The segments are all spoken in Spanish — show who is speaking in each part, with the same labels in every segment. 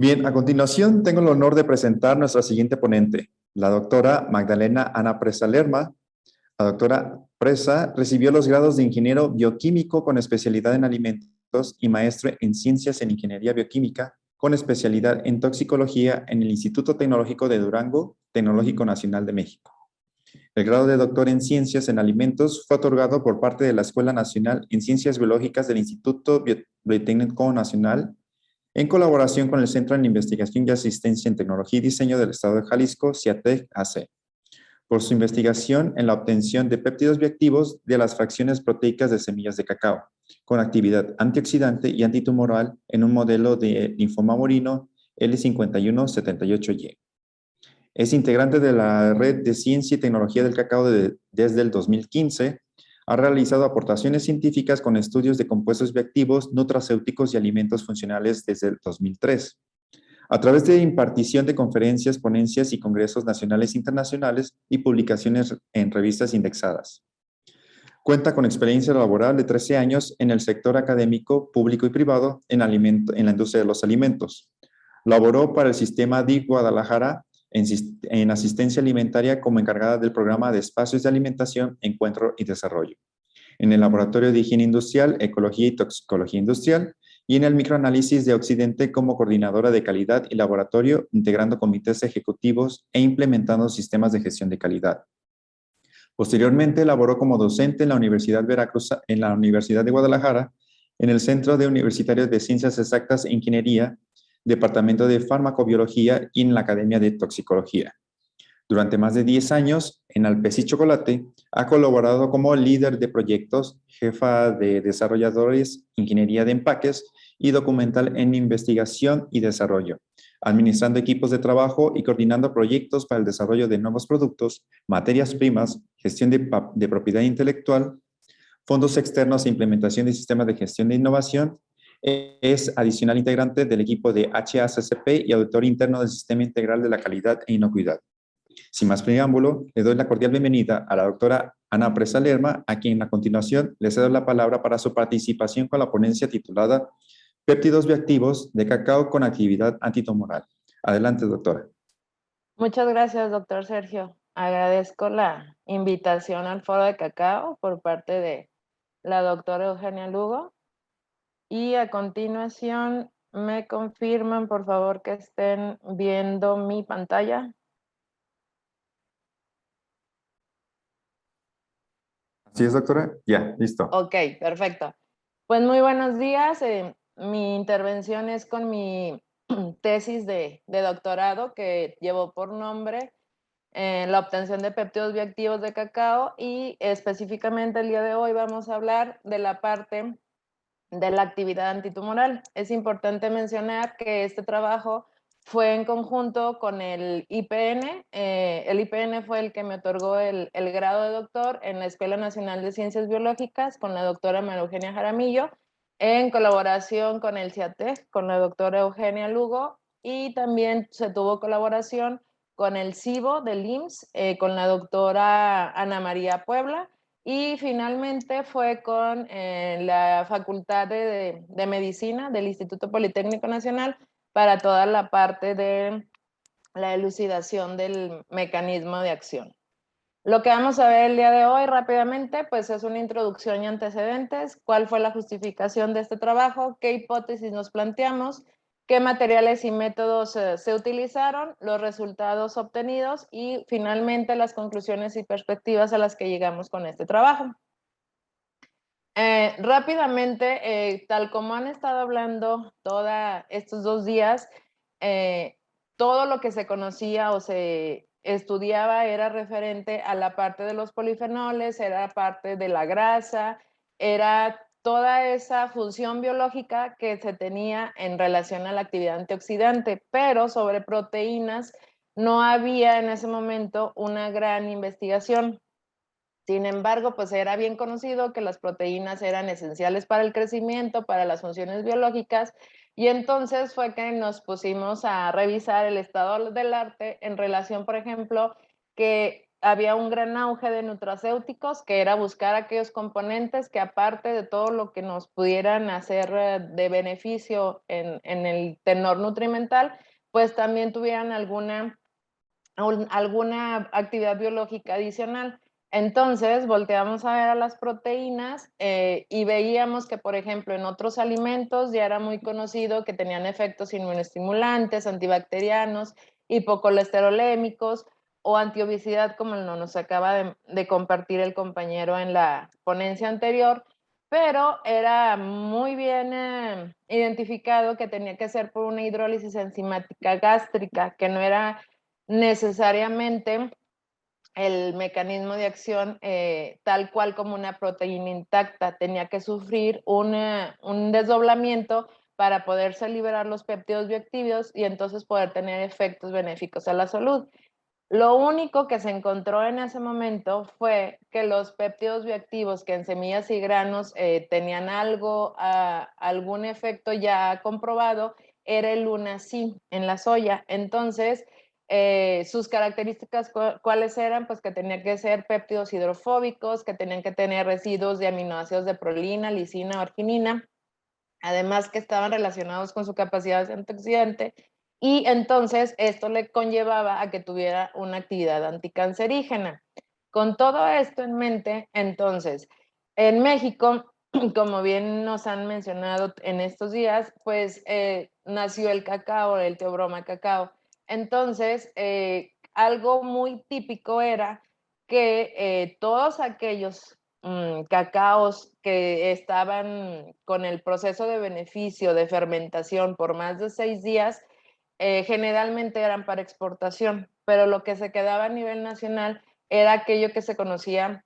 Speaker 1: Bien, a continuación tengo el honor de presentar nuestra siguiente ponente, la doctora Magdalena Ana Presa Lerma. La doctora Presa recibió los grados de ingeniero bioquímico con especialidad en alimentos y maestro en ciencias en ingeniería bioquímica con especialidad en toxicología en el Instituto Tecnológico de Durango, Tecnológico Nacional de México. El grado de doctor en ciencias en alimentos fue otorgado por parte de la Escuela Nacional en Ciencias Biológicas del Instituto Biotécnico Nacional en colaboración con el Centro de Investigación y Asistencia en Tecnología y Diseño del Estado de Jalisco, CIATEC AC, por su investigación en la obtención de péptidos bioactivos de las fracciones proteicas de semillas de cacao, con actividad antioxidante y antitumoral en un modelo de linfoma murino L5178Y. Es integrante de la Red de Ciencia y Tecnología del Cacao desde el 2015. Ha realizado aportaciones científicas con estudios de compuestos bioactivos, nutracéuticos y alimentos funcionales desde el 2003. A través de impartición de conferencias, ponencias y congresos nacionales e internacionales y publicaciones en revistas indexadas. Cuenta con experiencia laboral de 13 años en el sector académico, público y privado en la industria de los alimentos. Laboró para el sistema DIC Guadalajara en asistencia alimentaria como encargada del programa de espacios de alimentación, encuentro y desarrollo. En el Laboratorio de Higiene Industrial, Ecología y Toxicología Industrial, y en el microanálisis de Occidente como coordinadora de calidad y laboratorio, integrando comités ejecutivos e implementando sistemas de gestión de calidad. Posteriormente, laboró como docente en la Universidad de Guadalajara, en el Centro de Universitario de Ciencias Exactas e Ingeniería, Departamento de Farmacobiología y en la Academia de Toxicología. Durante más de 10 años, en Alpes y Chocolate, ha colaborado como líder de proyectos, jefa de desarrolladores, ingeniería de empaques y documental en investigación y desarrollo, administrando equipos de trabajo y coordinando proyectos para el desarrollo de nuevos productos, materias primas, gestión de propiedad intelectual, fondos externos e implementación de sistemas de gestión de innovación. Es adicional integrante del equipo de HACCP y auditor interno del Sistema Integral de la Calidad e Inocuidad. Sin más preámbulo, le doy la cordial bienvenida a la doctora Ana Presa Lerma, a quien a continuación le cedo la palabra para su participación con la ponencia titulada Péptidos bioactivos de cacao con actividad antitumoral. Adelante, doctora.
Speaker 2: Muchas gracias, doctor Sergio. Agradezco la invitación al Foro de Cacao por parte de la doctora Eugenia Lugo. Y a continuación, ¿me confirman, por favor, que estén viendo mi pantalla?
Speaker 1: ¿Así es, doctora? Ya, listo.
Speaker 2: Ok, perfecto. Pues muy buenos días. Mi intervención es con mi tesis de doctorado que llevó por nombre la obtención de péptidos bioactivos de cacao, y específicamente el día de hoy vamos a hablar de la parte de la actividad antitumoral. Es importante mencionar que este trabajo fue en conjunto con el IPN. El IPN fue el que me otorgó el grado de doctor en la Escuela Nacional de Ciencias Biológicas con la doctora María Eugenia Jaramillo, en colaboración con el CIATEC, con la doctora Eugenia Lugo, y también se tuvo colaboración con el CIBO del IMSS, con la doctora Ana María Puebla, y finalmente fue con la Facultad de Medicina del Instituto Politécnico Nacional para toda la parte de la elucidación del mecanismo de acción. Lo que vamos a ver el día de hoy rápidamente, pues es una introducción y antecedentes, cuál fue la justificación de este trabajo, qué hipótesis nos planteamos, qué materiales y métodos se utilizaron, los resultados obtenidos y finalmente las conclusiones y perspectivas a las que llegamos con este trabajo. Rápidamente, tal como han estado hablando todos estos 2 días, todo lo que se conocía o se estudiaba era referente a la parte de los polifenoles, era parte de la grasa, era toda esa función biológica que se tenía en relación a la actividad antioxidante, pero sobre proteínas no había en ese momento una gran investigación. Sin embargo, pues era bien conocido que las proteínas eran esenciales para el crecimiento, para las funciones biológicas, y entonces fue que nos pusimos a revisar el estado del arte en relación, por ejemplo, que había un gran auge de nutracéuticos, que era buscar aquellos componentes que aparte de todo lo que nos pudieran hacer de beneficio en el tenor nutrimental, pues también tuvieran alguna actividad biológica adicional. Entonces, volteamos a ver a las proteínas y veíamos que, por ejemplo, en otros alimentos ya era muy conocido que tenían efectos inmunoestimulantes, antibacterianos, hipocolesterolémicos o antiobesidad, como nos acaba de compartir el compañero en la ponencia anterior, pero era muy bien identificado que tenía que ser por una hidrólisis enzimática gástrica, que no era necesariamente el mecanismo de acción tal cual como una proteína intacta, tenía que sufrir un desdoblamiento para poderse liberar los péptidos bioactivos y entonces poder tener efectos benéficos a la salud. Lo único que se encontró en ese momento fue que los péptidos bioactivos que en semillas y granos tenían algún efecto ya comprobado, era el lunacin en la soya. Entonces, sus características, ¿cuáles eran? Pues que tenían que ser péptidos hidrofóbicos, que tenían que tener residuos de aminoácidos de prolina, lisina o arginina, además que estaban relacionados con su capacidad de antioxidante, y entonces esto le conllevaba a que tuviera una actividad anticancerígena. Con todo esto en mente, entonces, en México, como bien nos han mencionado en estos días, pues nació el cacao, el teobroma cacao. Entonces, algo muy típico era que todos aquellos cacaos que estaban con el proceso de beneficio de fermentación por más de 6 días, generalmente eran para exportación, pero lo que se quedaba a nivel nacional era aquello que se conocía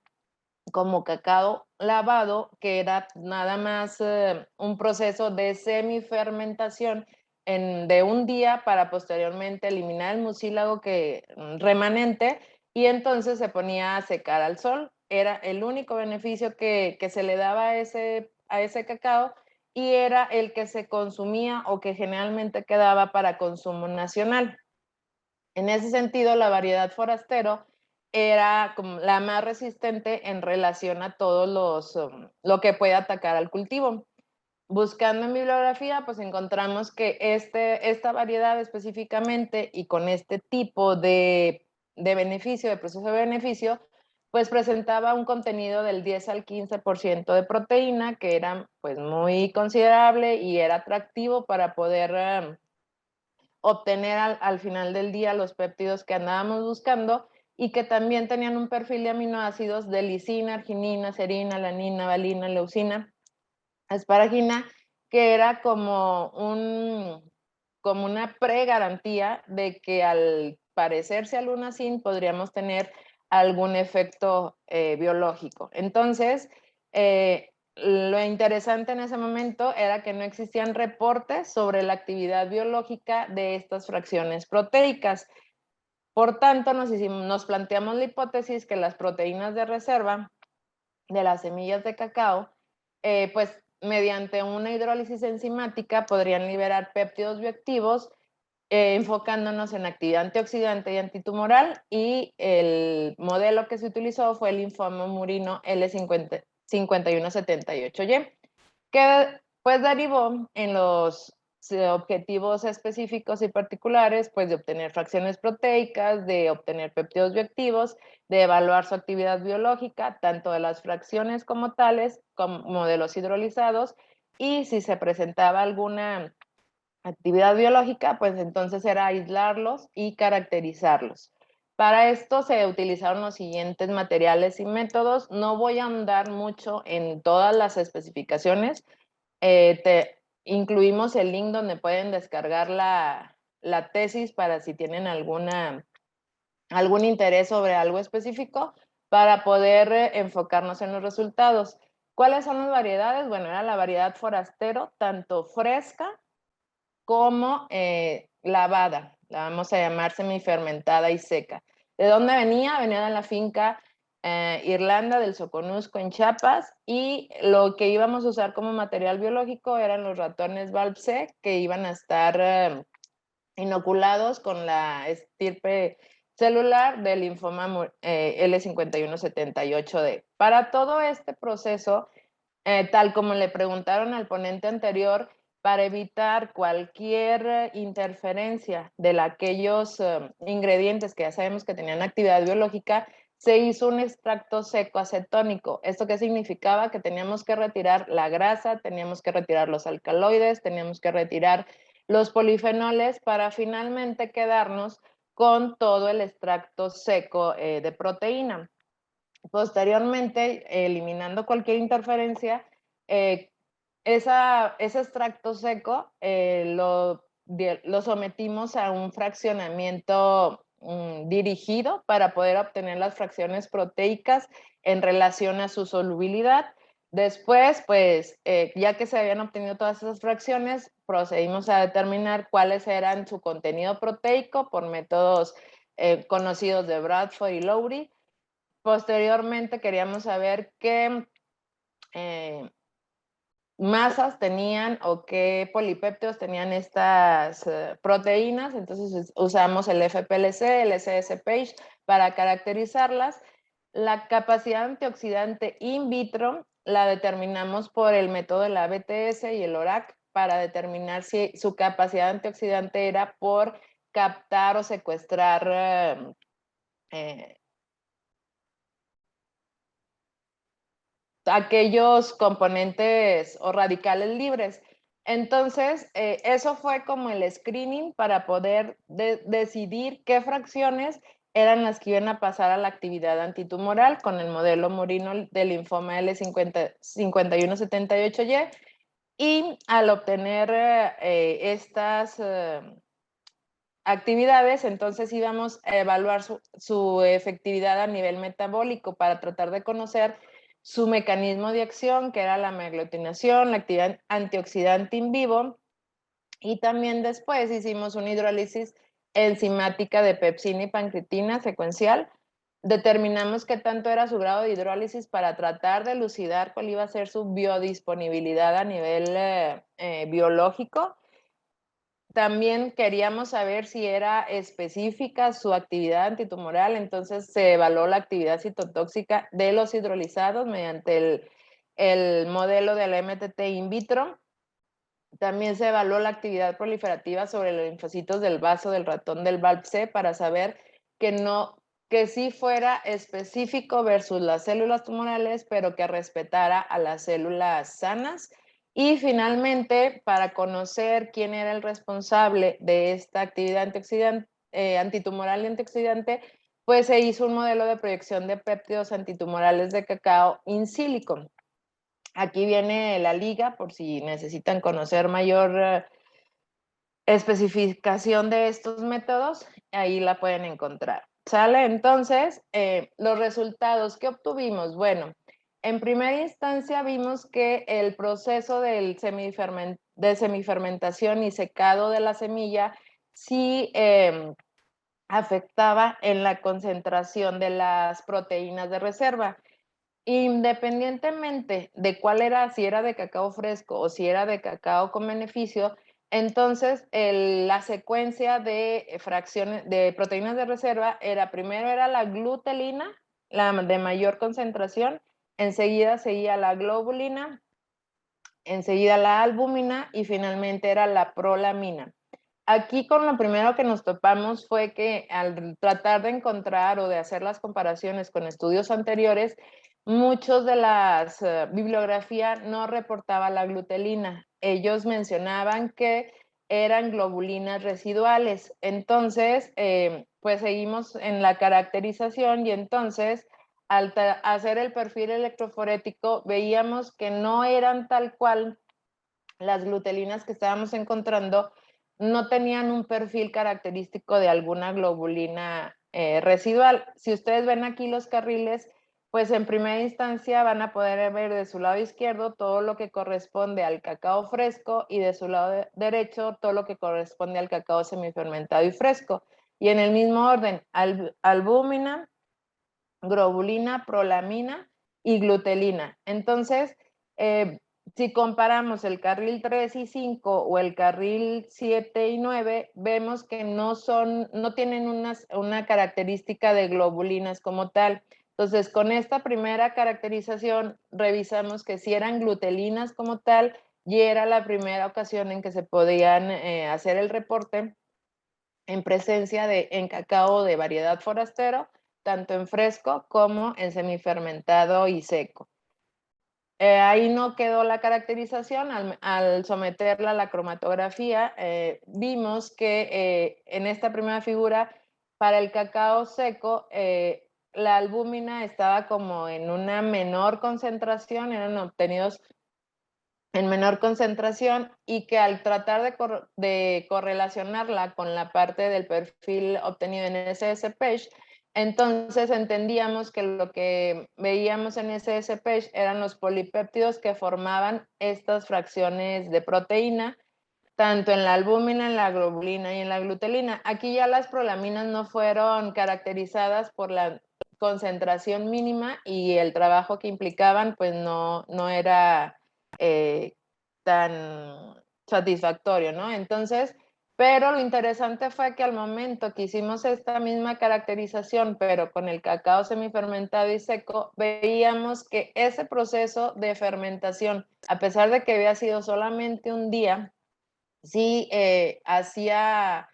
Speaker 2: como cacao lavado, que era nada más un proceso de semifermentación de un día para posteriormente eliminar el mucílago remanente y entonces se ponía a secar al sol. Era el único beneficio que se le daba a ese cacao y era el que se consumía o que generalmente quedaba para consumo nacional. En ese sentido, la variedad forastero era como la más resistente en relación a todos lo que puede atacar al cultivo. Buscando en bibliografía, pues encontramos que esta variedad específicamente y con este tipo de beneficio, de proceso de beneficio, pues presentaba un contenido del 10 al 15% de proteína, que era pues muy considerable y era atractivo para poder obtener al final del día los péptidos que andábamos buscando y que también tenían un perfil de aminoácidos de lisina, arginina, serina, alanina, valina, leucina, asparagina, que era como una pregarantía de que al parecerse al lunacin podríamos tener algún efecto biológico. Entonces, lo interesante en ese momento era que no existían reportes sobre la actividad biológica de estas fracciones proteicas. Por tanto, nos planteamos la hipótesis que las proteínas de reserva de las semillas de cacao, pues mediante una hidrólisis enzimática podrían liberar péptidos bioactivos, enfocándonos en actividad antioxidante y antitumoral, y el modelo que se utilizó fue el linfoma murino L5178Y, que pues derivó en los objetivos específicos y particulares, pues de obtener fracciones proteicas, de obtener péptidos bioactivos, de evaluar su actividad biológica, tanto de las fracciones como tales, como de los hidrolizados, y si se presentaba alguna actividad biológica, pues entonces era aislarlos y caracterizarlos. Para esto se utilizaron los siguientes materiales y métodos. No voy a ahondar mucho en todas las especificaciones. Incluimos el link donde pueden descargar la tesis para si tienen algún interés sobre algo específico para poder enfocarnos en los resultados. ¿Cuáles son las variedades? Bueno, era la variedad forastero, tanto fresca como lavada, la vamos a llamar semifermentada y seca. ¿De dónde venía? Venía de la finca Irlanda del Soconusco en Chiapas, y lo que íbamos a usar como material biológico eran los ratones Valpsec, que iban a estar inoculados con la estirpe celular del linfoma L5178D. Para todo este proceso, tal como le preguntaron al ponente anterior, para evitar cualquier interferencia de aquellos ingredientes que ya sabemos que tenían actividad biológica, se hizo un extracto seco acetónico. ¿Esto qué significaba? Que teníamos que retirar la grasa, teníamos que retirar los alcaloides, teníamos que retirar los polifenoles para finalmente quedarnos con todo el extracto seco de proteína. Posteriormente, eliminando cualquier interferencia, ese extracto seco lo sometimos a un fraccionamiento dirigido para poder obtener las fracciones proteicas en relación a su solubilidad. Después, pues, ya que se habían obtenido todas esas fracciones, procedimos a determinar cuáles eran su contenido proteico por métodos conocidos de Bradford y Lowry. Posteriormente queríamos saber qué masas tenían o qué polipéptidos tenían estas proteínas. Entonces usamos el FPLC, el SS-Page para caracterizarlas. La capacidad antioxidante in vitro la determinamos por el método de la BTS y el ORAC para determinar si su capacidad antioxidante era por captar o secuestrar aquellos componentes o radicales libres. Entonces, eso fue como el screening para poder decidir qué fracciones eran las que iban a pasar a la actividad antitumoral con el modelo Murino del linfoma L5178Y. Y al obtener estas actividades, entonces íbamos a evaluar su efectividad a nivel metabólico para tratar de conocer su mecanismo de acción, que era la meaglutinación, la actividad antioxidante in vivo, y también después hicimos una hidrólisis enzimática de pepsina y pancreatina secuencial. Determinamos qué tanto era su grado de hidrólisis para tratar de elucidar cuál iba a ser su biodisponibilidad a nivel biológico. También queríamos saber si era específica su actividad antitumoral, entonces se evaluó la actividad citotóxica de los hidrolizados mediante el modelo de la MTT in vitro. También se evaluó la actividad proliferativa sobre los linfocitos del vaso del ratón del VALP-C para saber que sí fuera específico versus las células tumorales, pero que respetara a las células sanas. Y finalmente, para conocer quién era el responsable de esta actividad antitumoral y antioxidante, pues se hizo un modelo de proyección de péptidos antitumorales de cacao in silico. Aquí viene la liga por si necesitan conocer mayor especificación de estos métodos, ahí la pueden encontrar. ¿Sale? Entonces, los resultados que obtuvimos, bueno, en primera instancia vimos que el proceso de semifermentación y secado de la semilla sí afectaba en la concentración de las proteínas de reserva. Independientemente de cuál era, si era de cacao fresco o si era de cacao con beneficio, entonces la secuencia de fracciones de proteínas de reserva primero era la glutelina, la de mayor concentración, enseguida seguía la globulina, enseguida la albúmina y finalmente era la prolamina. Aquí con lo primero que nos topamos fue que al tratar de encontrar o de hacer las comparaciones con estudios anteriores, muchos de las bibliografía no reportaba la glutelina. Ellos mencionaban que eran globulinas residuales. Entonces, pues seguimos en la caracterización y entonces al hacer el perfil electroforético veíamos que no eran tal cual las glutelinas que estábamos encontrando, no tenían un perfil característico de alguna globulina residual. Si ustedes ven aquí los carriles, pues en primera instancia van a poder ver de su lado izquierdo todo lo que corresponde al cacao fresco y de su lado derecho todo lo que corresponde al cacao semifermentado y fresco. Y en el mismo orden, albúmina, globulina, prolamina y glutelina. Entonces, si comparamos el carril 3 y 5 o el carril 7 y 9, vemos que no tienen una característica de globulinas como tal. Entonces, con esta primera caracterización, revisamos que si eran glutelinas como tal, y era la primera ocasión en que se podían hacer el reporte en presencia en cacao de variedad forastero, tanto en fresco como en semifermentado y seco. Ahí no quedó la caracterización. Al someterla a la cromatografía, vimos que en esta primera figura, para el cacao seco, la albúmina estaba como en una menor concentración, eran obtenidos en menor concentración, y que al tratar de correlacionarla con la parte del perfil obtenido en SS-Page, entonces entendíamos que lo que veíamos en SS-Page eran los polipéptidos que formaban estas fracciones de proteína, tanto en la albúmina, en la globulina y en la glutelina. Aquí ya las prolaminas no fueron caracterizadas por la concentración mínima, y el trabajo que implicaban pues no era tan satisfactorio, ¿no? Entonces, pero lo interesante fue que al momento que hicimos esta misma caracterización, pero con el cacao semifermentado y seco, veíamos que ese proceso de fermentación, a pesar de que había sido solamente un día, sí hacía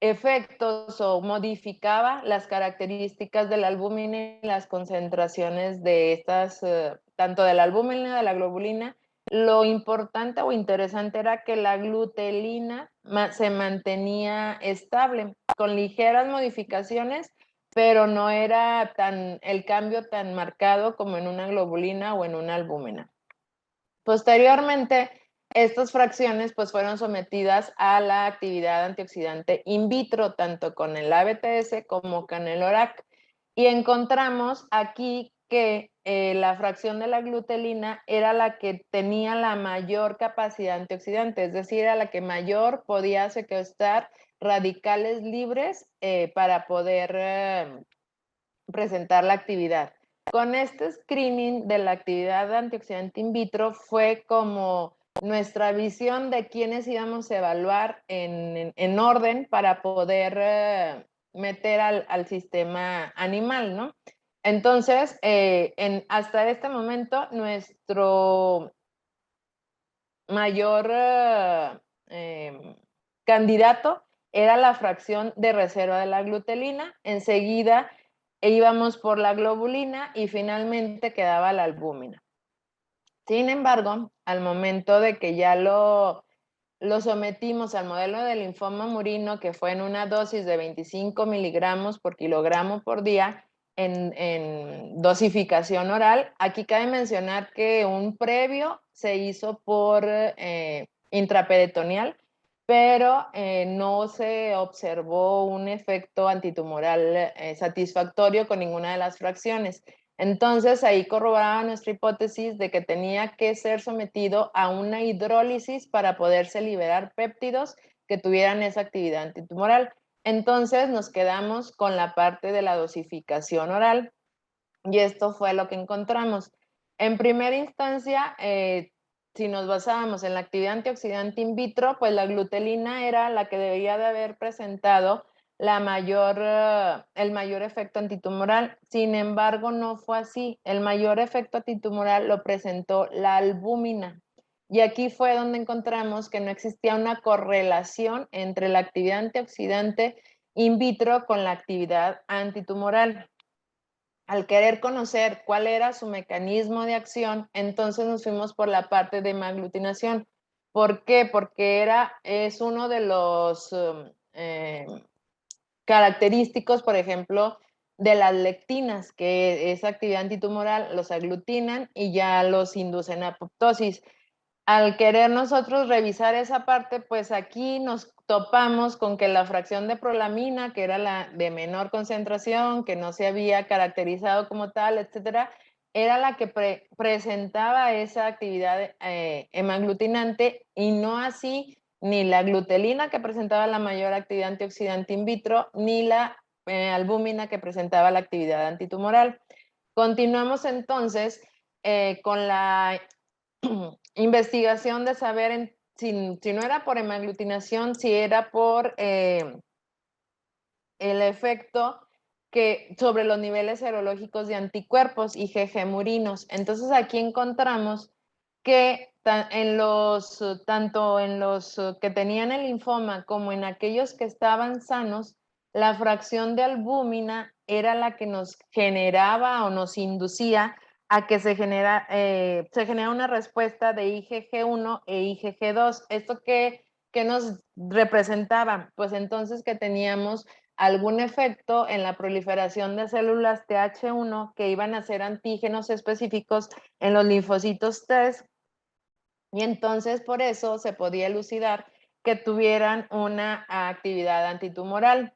Speaker 2: efectos o modificaba las características de la albúmina y las concentraciones de estas, tanto de la albúmina, de la globulina. Lo importante o interesante era que la glutelina se mantenía estable, con ligeras modificaciones, pero no era el cambio tan marcado como en una globulina o en una albúmina. Posteriormente, estas fracciones pues fueron sometidas a la actividad antioxidante in vitro, tanto con el ABTS como con el ORAC, y encontramos aquí que la fracción de la glutelina era la que tenía la mayor capacidad antioxidante, es decir, era la que mayor podía secuestrar radicales libres para poder presentar la actividad. Con este screening de la actividad antioxidante in vitro fue como nuestra visión de quiénes íbamos a evaluar en orden para poder meter al sistema animal, ¿no? Entonces, hasta este momento, nuestro mayor candidato era la fracción de reserva de la glutelina. Enseguida íbamos por la globulina y finalmente quedaba la albúmina. Sin embargo, al momento de que ya lo sometimos al modelo de linfoma murino, que fue en una dosis de 25 miligramos por kilogramo por día, en dosificación oral, aquí cabe mencionar que un previo se hizo por intraperitoneal, pero no se observó un efecto antitumoral satisfactorio con ninguna de las fracciones. Entonces, ahí corroboraba nuestra hipótesis de que tenía que ser sometido a una hidrólisis para poderse liberar péptidos que tuvieran esa actividad antitumoral. Entonces, nos quedamos con la parte de la dosificación oral, y esto fue lo que encontramos. En primera instancia, si nos basábamos en la actividad antioxidante in vitro, pues la glutelina era la que debería de haber presentado el mayor efecto antitumoral. Sin embargo, no fue así. El mayor efecto antitumoral lo presentó la albúmina. Y aquí fue donde encontramos que no existía una correlación entre la actividad antioxidante in vitro con la actividad antitumoral. Al querer conocer cuál era su mecanismo de acción, entonces nos fuimos por la parte de hemaglutinación. ¿Por qué? Porque es uno de los característicos, por ejemplo, de las lectinas, que esa actividad antitumoral los aglutinan y ya los inducen a apoptosis. Al querer nosotros revisar esa parte, pues aquí nos topamos con que la fracción de prolamina, que era la de menor concentración, que no se había caracterizado como tal, etcétera, era la que presentaba esa actividad hemaglutinante, y no así ni la glutelina, que presentaba la mayor actividad antioxidante in vitro, ni la albúmina, que presentaba la actividad antitumoral. Continuamos entonces con la investigación de saber si no era por hemaglutinación, si era por el efecto sobre los niveles serológicos de anticuerpos IgG murinos. Entonces aquí encontramos que tanto en los que tenían el linfoma como en aquellos que estaban sanos, la fracción de albúmina era la que nos generaba o nos inducía a que se genera una respuesta de IgG1 e IgG2. ¿Esto qué nos representaba? Pues entonces que teníamos algún efecto en la proliferación de células Th1 que iban a ser antígenos específicos en los linfocitos T, y entonces por eso se podía elucidar que tuvieran una actividad antitumoral.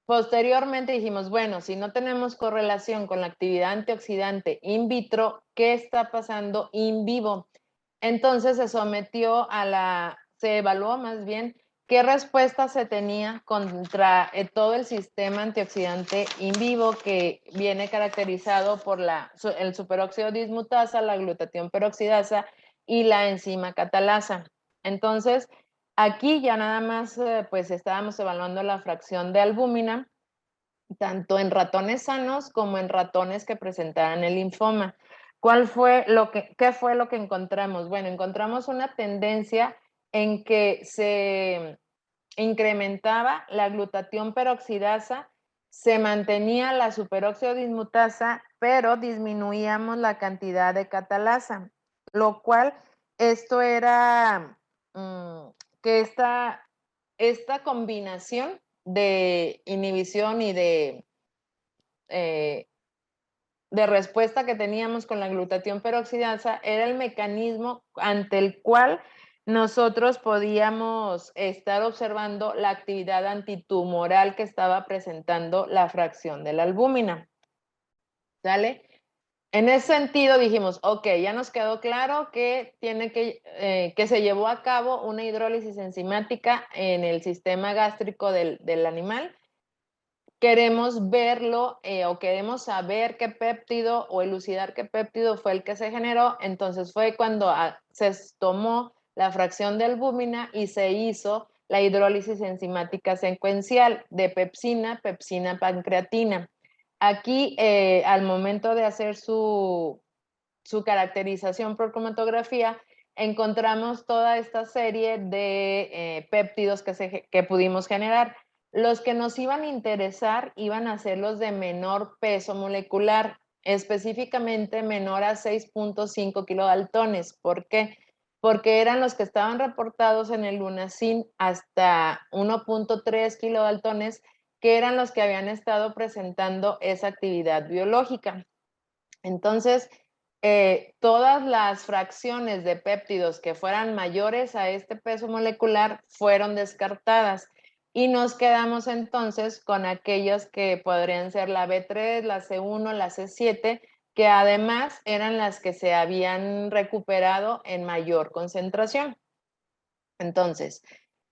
Speaker 2: Posteriormente dijimos, bueno, si no tenemos correlación con la actividad antioxidante in vitro, ¿qué está pasando in vivo? Entonces se evaluó más bien qué respuesta se tenía contra todo el sistema antioxidante in vivo, que viene caracterizado por el superóxido dismutasa, la glutatión peroxidasa y la enzima catalasa. Entonces, aquí ya nada más pues estábamos evaluando la fracción de albúmina, tanto en ratones sanos como en ratones que presentaran el linfoma. ¿Qué fue lo que encontramos? Bueno, encontramos una tendencia en que se incrementaba la glutatión peroxidasa, se mantenía la superóxido dismutasa, pero disminuíamos la cantidad de catalasa, lo cual esto era que esta combinación de inhibición y de respuesta que teníamos con la glutatión peroxidasa era el mecanismo ante el cual nosotros podíamos estar observando la actividad antitumoral que estaba presentando la fracción de la albúmina. ¿Sale? En ese sentido dijimos, ok, ya nos quedó claro que que se llevó a cabo una hidrólisis enzimática en el sistema gástrico del animal. Queremos verlo o queremos saber qué péptido o elucidar qué péptido fue el que se generó. Entonces fue cuando se tomó la fracción de albúmina y se hizo la hidrólisis enzimática secuencial de pepsina, pancreatina. Aquí, al momento de hacer su caracterización por cromatografía, encontramos toda esta serie de péptidos que pudimos generar. Los que nos iban a interesar iban a ser los de menor peso molecular, específicamente menor a 6.5 kilodaltones. ¿Por qué? Porque eran los que estaban reportados en el Lunacin hasta 1.3 kilodaltones, que eran los que habían estado presentando esa actividad biológica. Entonces, todas las fracciones de péptidos que fueran mayores a este peso molecular fueron descartadas y nos quedamos entonces con aquellos que podrían ser la B3, la C1, la C7, que además eran las que se habían recuperado en mayor concentración. Entonces,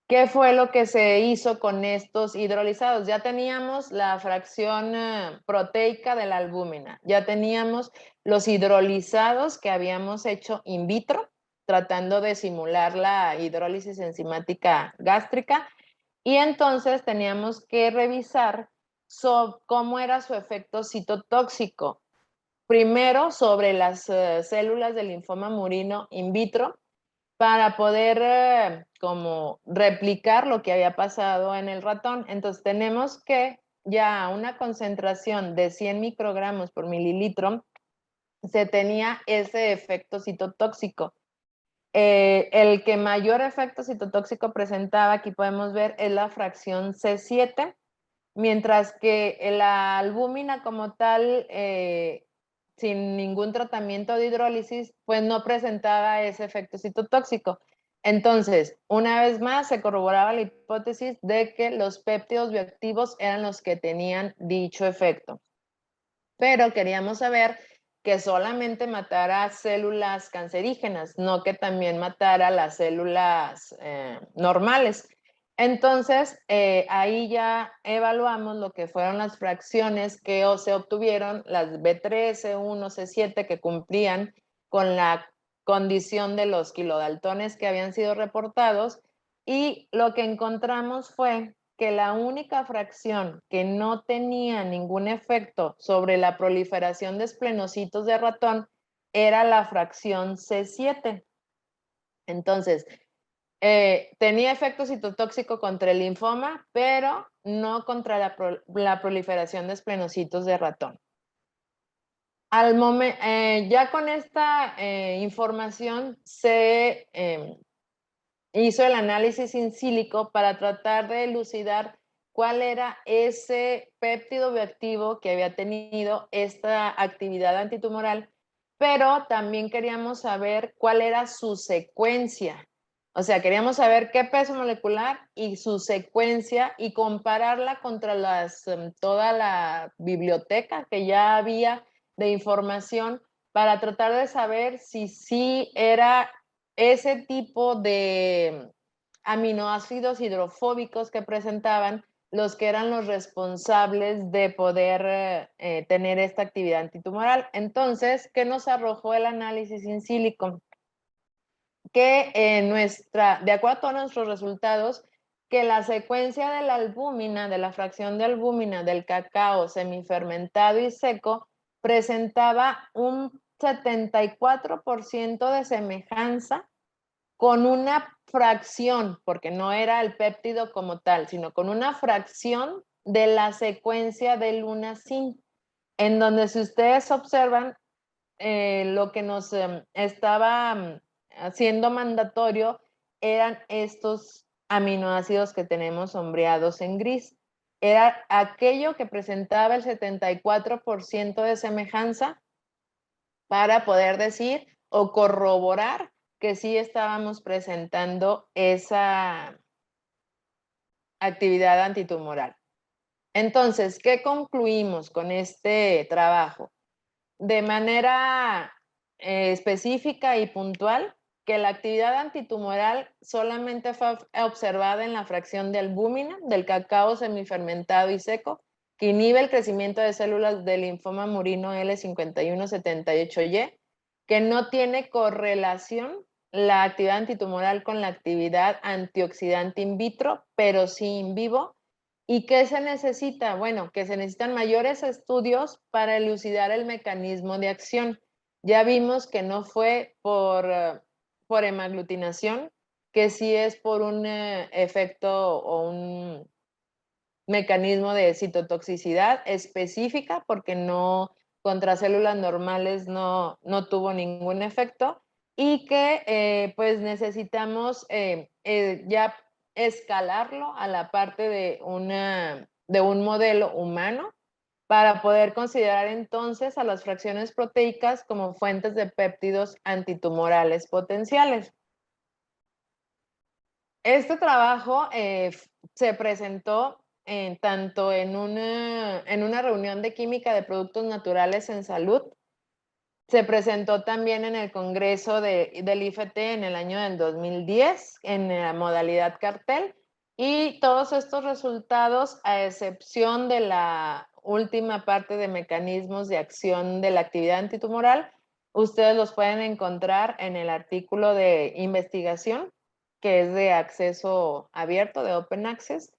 Speaker 2: ¿qué fue lo que se hizo con estos hidrolizados? Ya teníamos la fracción proteica de la albúmina, ya teníamos los hidrolizados que habíamos hecho in vitro, tratando de simular la hidrólisis enzimática gástrica, y entonces teníamos que revisar cómo era su efecto citotóxico. Primero, sobre las células del linfoma murino in vitro, para poder como replicar lo que había pasado en el ratón. Entonces tenemos que ya a una concentración de 100 microgramos por mililitro se tenía ese efecto citotóxico. El que mayor efecto citotóxico presentaba, aquí podemos ver, es la fracción C7, mientras que la albúmina como tal, sin ningún tratamiento de hidrólisis, pues no presentaba ese efecto citotóxico. Entonces, una vez más, se corroboraba la hipótesis de que los péptidos bioactivos eran los que tenían dicho efecto. Pero queríamos saber que solamente matara células cancerígenas, no que también matara las células normales. Entonces, ahí ya evaluamos lo que fueron las fracciones que se obtuvieron, las B3, C1, C7, que cumplían con la condición de los kilodaltones que habían sido reportados, y lo que encontramos fue que la única fracción que no tenía ningún efecto sobre la proliferación de esplenocitos de ratón era la fracción C7. Entonces, tenía efecto citotóxico contra el linfoma, pero no contra la proliferación de esplenocitos de ratón. Ya con esta información se hizo el análisis in sílico para tratar de elucidar cuál era ese péptido bioactivo que había tenido esta actividad antitumoral, pero también queríamos saber cuál era su secuencia. O sea, queríamos saber qué peso molecular y su secuencia y compararla contra toda la biblioteca que ya había de información para tratar de saber si sí era ese tipo de aminoácidos hidrofóbicos que presentaban los que eran los responsables de poder tener esta actividad antitumoral. Entonces, ¿qué nos arrojó el análisis in sílico? Que de acuerdo a todos nuestros resultados, que la secuencia de la albúmina, de la fracción de albúmina del cacao semifermentado y seco, presentaba un 74% de semejanza con una fracción, porque no era el péptido como tal, sino con una fracción de la secuencia del lunacin, en donde si ustedes observan, lo que nos estaba haciendo mandatorio eran estos aminoácidos que tenemos sombreados en gris. Era aquello que presentaba el 74% de semejanza para poder decir o corroborar que sí estábamos presentando esa actividad antitumoral. Entonces, ¿qué concluimos con este trabajo? De manera específica y puntual, que la actividad antitumoral solamente fue observada en la fracción de albúmina del cacao semifermentado y seco, que inhibe el crecimiento de células del linfoma murino L5178Y, que no tiene correlación la actividad antitumoral con la actividad antioxidante in vitro, pero sí in vivo. ¿Y qué se necesita? Bueno, que se necesitan mayores estudios para elucidar el mecanismo de acción. Ya vimos que no fue por hemaglutinación, que sí es por un efecto o un mecanismo de citotoxicidad específica, porque no, contra células normales no tuvo ningún efecto, y que pues necesitamos ya escalarlo a la parte de un modelo humano para poder considerar entonces a las fracciones proteicas como fuentes de péptidos antitumorales potenciales. Este trabajo se presentó tanto en una reunión de química de productos naturales en salud. Se presentó también en el Congreso del IFT en el año del 2010 en la modalidad cartel, y todos estos resultados, a excepción de la última parte de mecanismos de acción de la actividad antitumoral, ustedes los pueden encontrar en el artículo de investigación, que es de acceso abierto, de Open Access,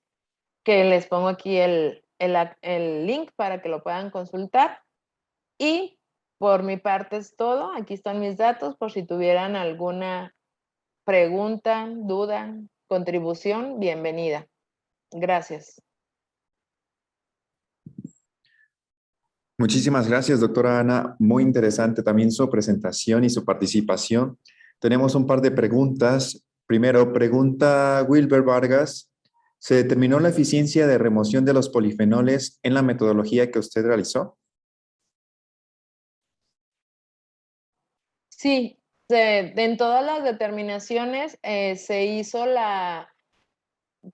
Speaker 2: que les pongo aquí el link para que lo puedan consultar. Y por mi parte es todo. Aquí están mis datos por si tuvieran alguna pregunta, duda, contribución, bienvenida. Gracias.
Speaker 1: Muchísimas gracias, doctora Ana. Muy interesante también su presentación y su participación. Tenemos un par de preguntas. Primero, pregunta Wilber Vargas. ¿Se determinó la eficiencia de remoción de los polifenoles en la metodología que usted realizó?
Speaker 2: Sí, en todas las determinaciones se hizo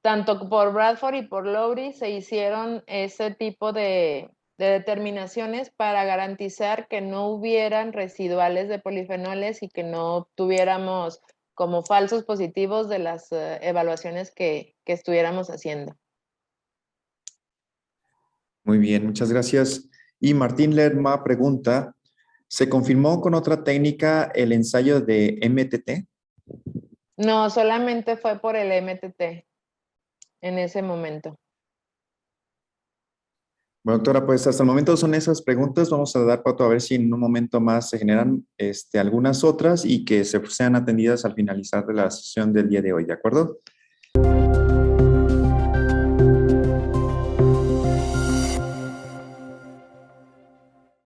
Speaker 2: tanto por Bradford y por Lowry, se hicieron ese tipo de determinaciones para garantizar que no hubieran residuales de polifenoles y que no tuviéramos como falsos positivos de las evaluaciones que estuviéramos haciendo.
Speaker 1: Muy bien, muchas gracias. Y Martín Lerma pregunta, ¿Se confirmó con otra técnica el ensayo de MTT?
Speaker 2: No, solamente fue por el MTT en ese momento.
Speaker 1: Bueno, doctora, pues hasta el momento son esas preguntas. Vamos a dar paso a ver si en un momento más se generan algunas otras y que sean atendidas al finalizar de la sesión del día de hoy, ¿de acuerdo?